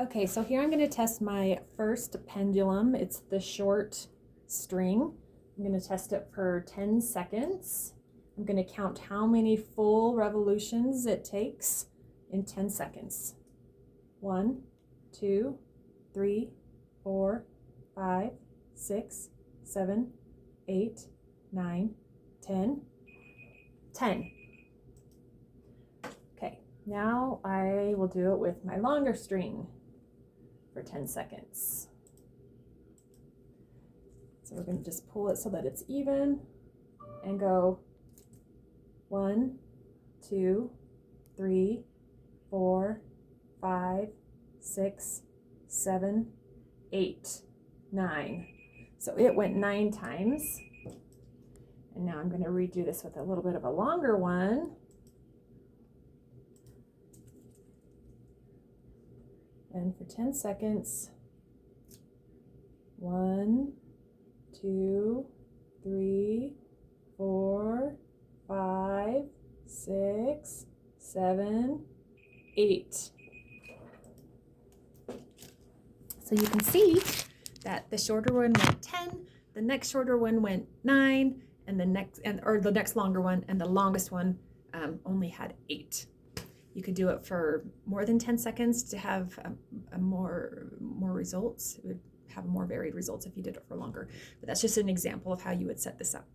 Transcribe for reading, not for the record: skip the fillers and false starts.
Okay, so here I'm going to test my first pendulum. It's the short string. I'm going to test it for 10 seconds. I'm going to count how many full revolutions it takes in 10 seconds. 1, 2, 3, 4, 5, 6, 7, 8, 9, 10. 10. Okay, now I will do it with my longer string for 10 seconds. So we're going to just pull it so that it's even and go 1, 2, 3, 4, 5, 6, 7, 8, 9. So it went 9 times. And now I'm going to redo this with a little bit of a longer one. And for 10 seconds, 1, 2, 3, 4, 5, 6, 7, 8. So you can see that the shorter one went 10, the next shorter one went 9, and the next longer one, and the longest one only had 8. You could do it for more than 10 seconds to have more results. It would have more varied results if you did it for longer. But that's just an example of how you would set this up.